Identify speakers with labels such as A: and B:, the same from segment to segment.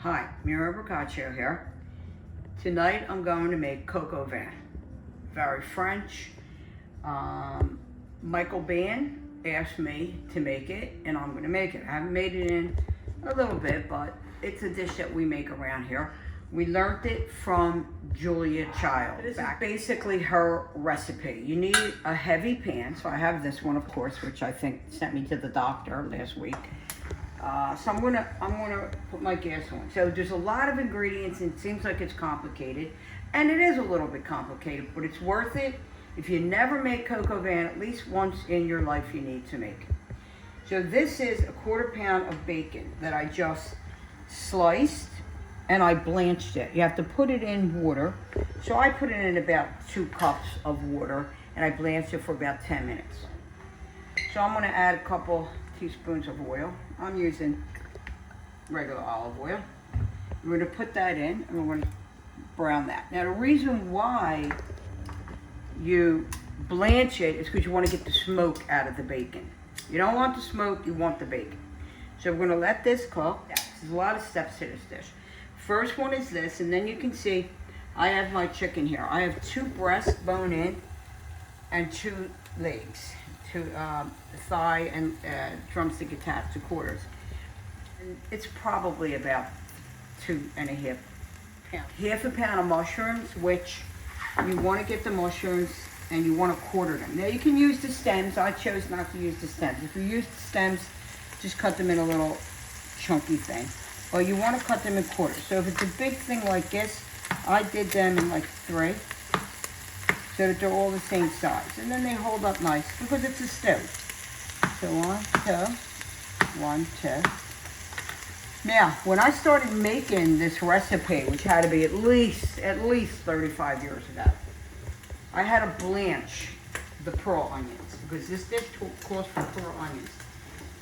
A: Hi, Mira Boccaccio here. Tonight I'm going to make coq au vin. Very French. Michael Ban asked me to make it, and I'm going to make it. I haven't made it in a little bit, but it's a dish that we make around here. We learned it from Julia Child. This is basically her recipe. You need a heavy pan, so I have this one, of course, which I think sent me to the doctor last week. So I'm gonna put my gas on. So there's a lot of ingredients, and it seems like it's complicated, and it is a little bit complicated, but it's worth it. If you never make coq au vin, at least once in your life you need to make it. So this is a 1/4 pound of bacon that I just sliced and I blanched it. You have to put it in water. So I put it in about 2 cups of water and I blanched it for about 10 minutes. So I'm gonna add a couple teaspoons of oil. I'm using regular olive oil. We're gonna put that in and we're gonna brown that. Now the reason why you blanch it is because you want to get the smoke out of the bacon. You don't want the smoke, you want the bacon. So we're gonna let this cook. There's a lot of steps to this dish. First one is this, and then you can see I have my chicken here. I have 2 breasts bone in and 2 legs. 2 thigh and drumstick attached to quarters. And it's probably about 2.5 pounds. Half a pound of mushrooms, which you want to get the mushrooms and you want to quarter them. Now you can use the stems. I chose not to use the stems. If you use the stems, just cut them in a little chunky thing. Or you want to cut them in quarters. So if it's a big thing like this, I did them in like 3. So that they're all the same size. And then they hold up nice because it's a stew. So 1, 2, 1, 2. Now, when I started making this recipe, which had to be at least 35 years ago, I had to blanch the pearl onions because this dish calls for pearl onions.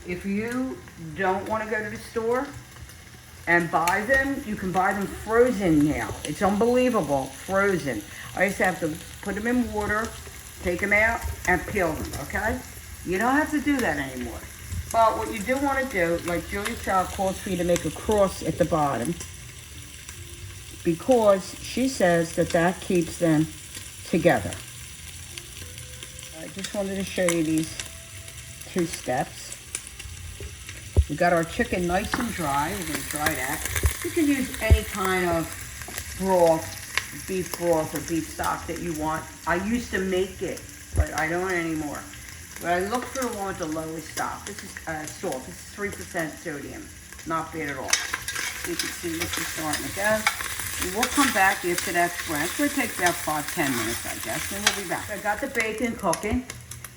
A: If you don't want to go to the store and buy them, you can buy them frozen now. It's unbelievable, frozen. I used to have to put them in water, take them out, and peel them, okay? You don't have to do that anymore. But what you do want to do, like Julia Child calls for you to make a cross at the bottom, because she says that that keeps them together. I just wanted to show you these 2 steps. We got our chicken nice and dry. We're going to dry that. You can use any kind of broth, beef broth or beef stock that you want. I used to make it, but I don't anymore. But I look for the one with the lowest stock. This is salt. This is 3% sodium. Not bad at all. You can see this is starting to go. And we'll come back after that's brown. It's going to take about 5-10 minutes, I guess, and we'll be back. I got the bacon cooking,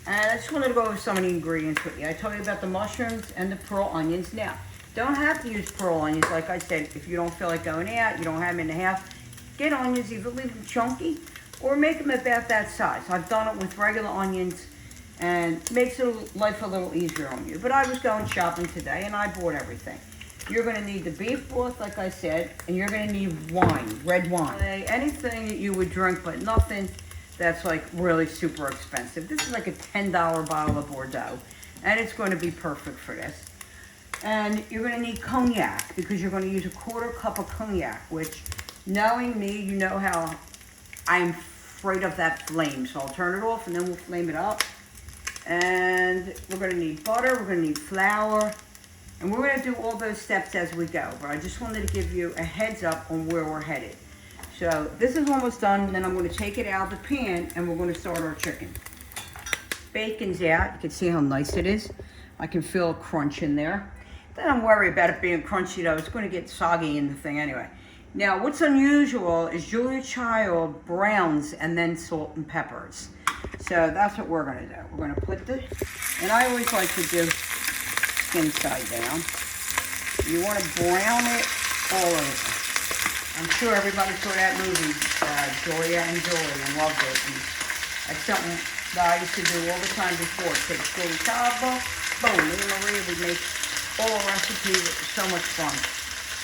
A: and I just wanted to go over some of the ingredients with you. I told you about the mushrooms and the pearl onions. Now, don't have to use pearl onions, like I said. If you don't feel like going out, you don't have them in the house, get onions, either leave them chunky or make them about that size. I've done it with regular onions, and makes life a little easier on you. But I was going shopping today, and I bought everything. You're going to need the beef broth, like I said, and you're going to need wine, red wine. Anything that you would drink, but nothing that's like really super expensive. This is like a $10 bottle of Bordeaux, and it's going to be perfect for this. And you're going to need cognac, because you're going to use a 1/4 cup of cognac, which, knowing me, you know how I'm afraid of that flame. So I'll turn it off, and then we'll flame it up. And we're going to need butter, we're going to need flour, and we're going to do all those steps as we go. But I just wanted to give you a heads up on where we're headed. So this is almost done, and then I'm going to take it out of the pan, and we're going to start our chicken. Bacon's out. You can see how nice it is. I can feel a crunch in there. Don't worry about it being crunchy, though. It's going to get soggy in the thing anyway. Now, what's unusual is Julia Child browns and then salt and peppers. So that's what we're going to do. We're going to put the, and I always like to do skin side down. You want to brown it all over. I'm sure everybody saw that movie, Julia and Julie, and loved it. And that's something that I used to do all the time before. Take a Julia Child book, boom, me and Maria would make all the recipes. It was so much fun.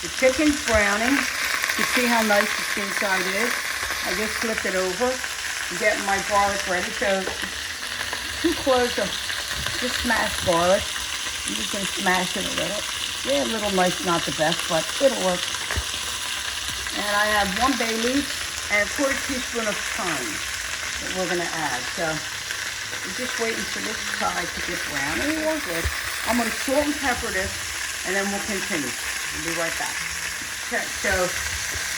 A: The chicken's browning. You can see how nice the skin side is. I just flipped it over. Getting my garlic ready. So 2 cloves of just smashed garlic. I'm just going to smash it a little. Yeah, a little nice, not the best, but it'll work. And I have 1 bay leaf and a 1/4 teaspoon of thyme that we're gonna add. So we're just waiting for this side to get brown, and it won't good. I'm gonna salt and pepper this, and then we'll continue. I'll be right back. Okay, so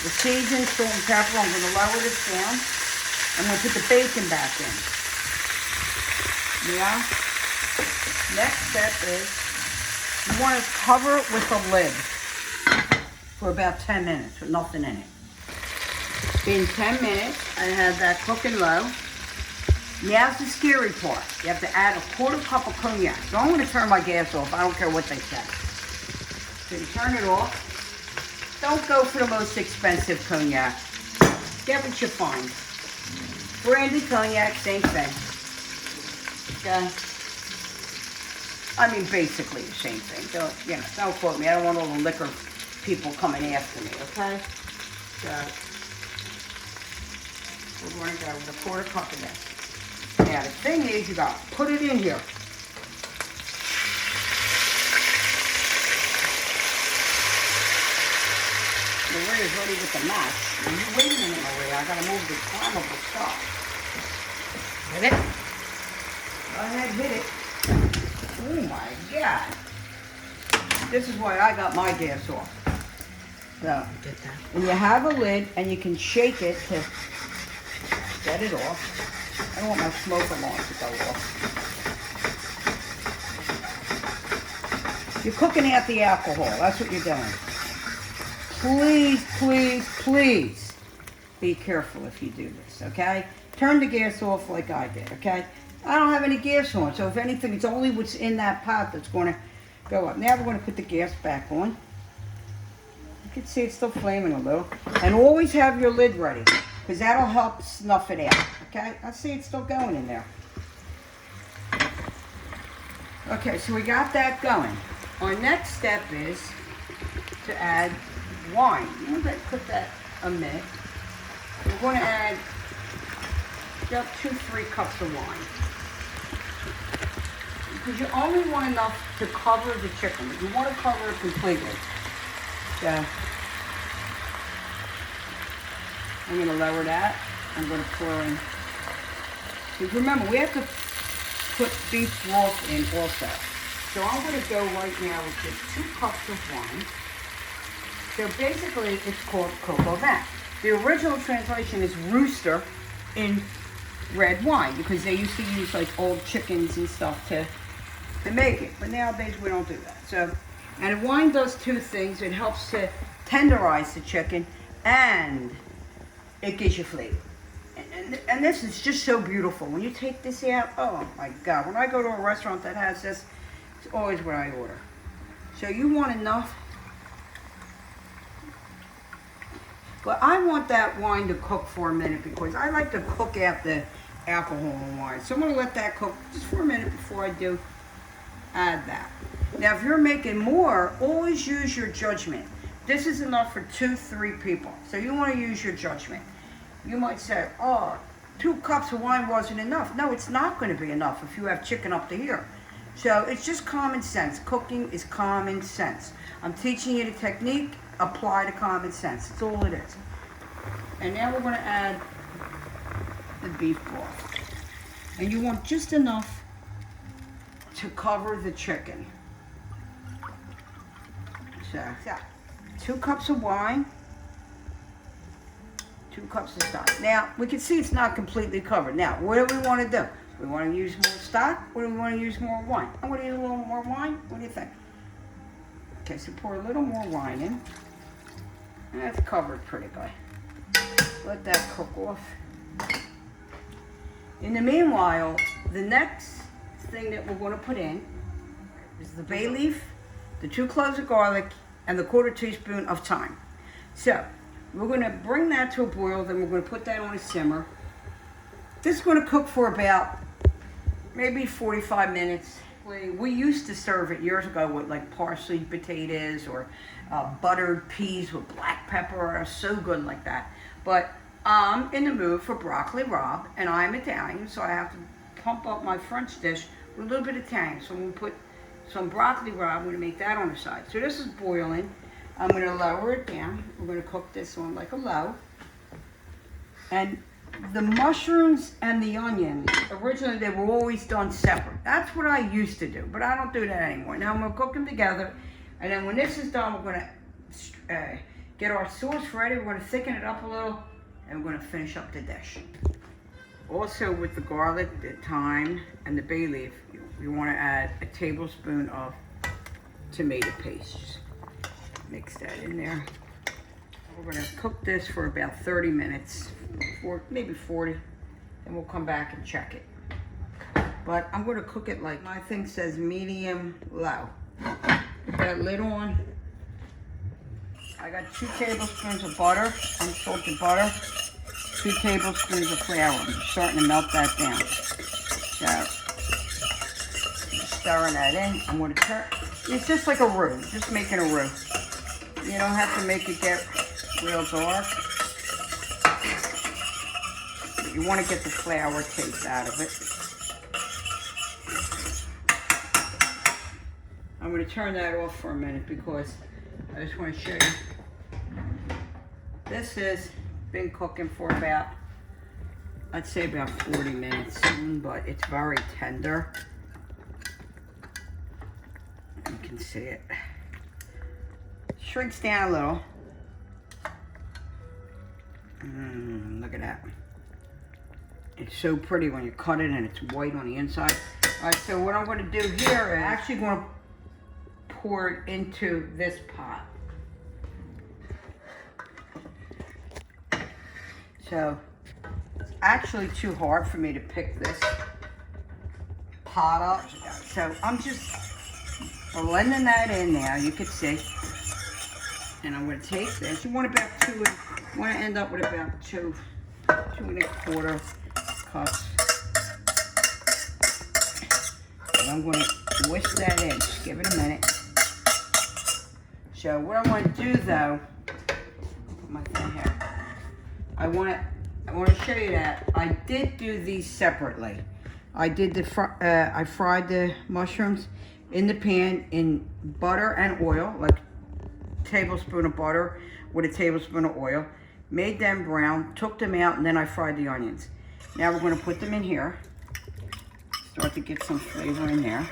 A: the seasoned salt and pepper, I'm gonna lower this down. I'm gonna put the bacon back in. Now, next step is you want to cover it with a lid for about 10 minutes with nothing in it. In 10 minutes, I have that cooking low. Now's the scary part. You have to add a 1/4 cup of cognac. So I'm going to turn my gas off. I don't care what they say. So you turn it off. Don't go for the most expensive cognac. Get what you find. Brandy cognac, same thing. Okay. I mean, basically the same thing. Don't quote me. I don't want all the liquor people coming after me, okay? So, we're going to go with a 1/4 cup of this. Now, the thing is, you got to put it in here. Maria's ready with the mash. Now, you wait a minute, Maria. I got to move this flammable stuff. Hit it. Go ahead, hit it. Oh my God. This is why I got my gas off. So, and you have a lid and you can shake it to get it off. I don't want my smoke alarm to go off. You're cooking out the alcohol. That's what you're doing. Please, please, please be careful if you do this, okay? Turn the gas off like I did, okay? I don't have any gas on, so if anything, it's only what's in that pot that's going to go up. Now we're going to put the gas back on. You can see it's still flaming a little. And always have your lid ready, because that'll help snuff it out, okay? I see it's still going in there. Okay, so we got that going. Our next step is to add wine. I'm going to put that a minute. We're going to add about 2-3 cups of wine. Because you only want enough to cover the chicken. You want to cover it completely. So, I'm going to lower that. I'm going to pour in. Because remember, we have to put beef broth in also. So I'm going to go right now with just 2 cups of wine. So basically, it's called coq au vin. The original translation is rooster in red wine, because they used to use like old chickens and stuff to make it. But nowadays we don't do that. So, and wine does 2 things. It helps to tenderize the chicken, and it gives you flavor. And this is just so beautiful. When you take this out, oh my God. When I go to a restaurant that has this, it's always what I order. So you want enough. But I want that wine to cook for a minute, because I like to cook out the alcohol in wine. So I'm going to let that cook just for a minute before I do add that. Now, if you're making more, always use your judgment. This is enough for 2-3 people. So you want to use your judgment. You might say, oh, 2 cups of wine wasn't enough. No, it's not going to be enough if you have chicken up to here. So it's just common sense. Cooking is common sense. I'm teaching you the technique. Apply the common sense. That's all it is. And now we're going to add the beef broth. And you want just enough to cover the chicken. So 2 cups of wine, 2 cups of stock. Now, we can see it's not completely covered. Now, what do we want to do? We want to use more stock, or do we want to use more wine? I'm going to use a little more wine. What do you think? Okay, so pour a little more wine in. That's covered pretty good. Let that cook off. In the meanwhile, the next thing that we're going to put in is the bay leaf, the 2 cloves of garlic, and the 1/4 teaspoon of thyme. So, we're going to bring that to a boil, then we're going to put that on a simmer. This is going to cook for about maybe 45 minutes. We used to serve it years ago with like parsley potatoes or buttered peas with black pepper. Or so good like that. But I'm in the mood for broccoli rabe, and I'm Italian, so I have to pump up my French dish with a little bit of tang. So I'm going to put some broccoli rabe. I'm gonna make that on the side. So this is boiling. I'm gonna lower it down. We're gonna cook this on like a low. And the mushrooms and the onions, originally they were always done separate. That's what I used to do, but I don't do that anymore. Now I'm gonna cook them together, and then when this is done, we're gonna get our sauce ready. We're gonna thicken it up a little, and we're gonna finish up the dish. Also with the garlic, the thyme, and the bay leaf, you wanna add a tablespoon of tomato paste. Just mix that in there. We're gonna cook this for about 30 minutes, or maybe 40, and we'll come back and check it. But I'm gonna cook it like my thing says, medium low. Put that lid on. I got 2 tablespoons of butter, unsalted butter, 2 tablespoons of flour. I'm starting to melt that down. So, stirring that in. I'm gonna turn, it's just like a roux, just making a roux. You don't have to make it get real dark. You want to get the flour taste out of it. I'm going to turn that off for a minute because I just want to show you. This has been cooking for about, I'd say about 40 minutes, but it's very tender. You can see it. Shrinks down a little. Look at that. It's so pretty when you cut it and it's white on the inside. All right, so what I'm going to do here is actually going to pour it into this pot. So it's actually too hard for me to pick this pot up. So I'm just blending that in now, you can see. And I'm going to take this. You want about two. You want to end up with about 2 1/4 cups. And I'm going to whisk that in. Just give it a minute. So what I want to do though, put my thing here. I want to show you that I did do these separately. I did I fried the mushrooms in the pan in butter and oil, like a tablespoon of butter with a tablespoon of oil. Made them brown, took them out, and then I fried the onions. Now we're going to put them in here. Start to get some flavor in there.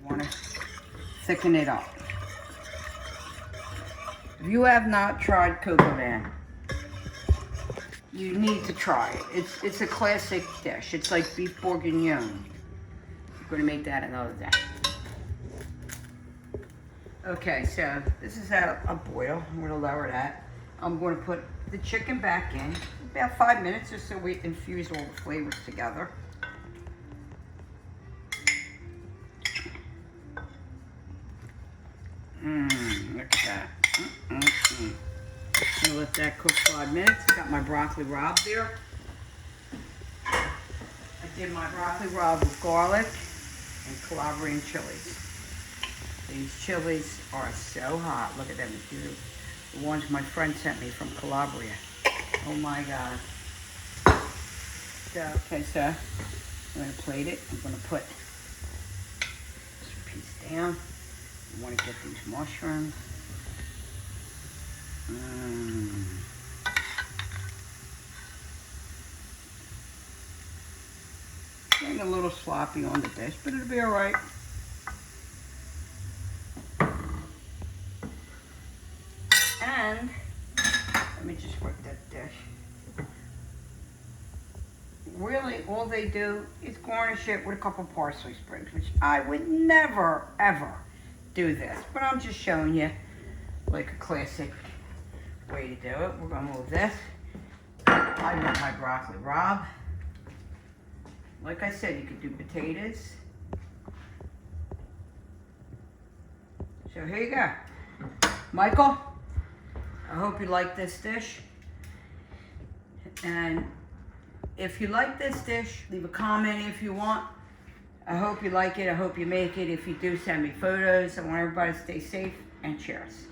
A: Want to thicken it up. If you have not tried coq au vin, you need to try it. It's a classic dish. It's like beef bourguignon. I'm going to make that another day. Okay, so this is at a boil. I'm going to lower that. I'm going to put the chicken back in about 5 minutes just so we infuse all the flavors together. Look at that. I'm gonna let that cook 5 minutes. Got my broccoli rabe there. I did my broccoli rabe with garlic and Calabrian chilies. These chilies are so hot. Look at them. The ones my friend sent me from Calabria. Oh my God. So, okay, so I'm gonna plate it. I'm gonna put this piece down. I want to get these mushrooms. Getting a little sloppy on the dish, but it'll be all right. And let me just work that dish. Really, all they do is garnish it with a couple parsley sprigs, which I would never, ever do this. But I'm just showing you like a classic way to do it. We're gonna move this. I want my broccoli rabe. Like I said, you could do potatoes. So here you go. Michael, I hope you like this dish. And if you like this dish, leave a comment if you want. I hope you like it. I hope you make it. If you do, send me photos. I want everybody to stay safe and cheers.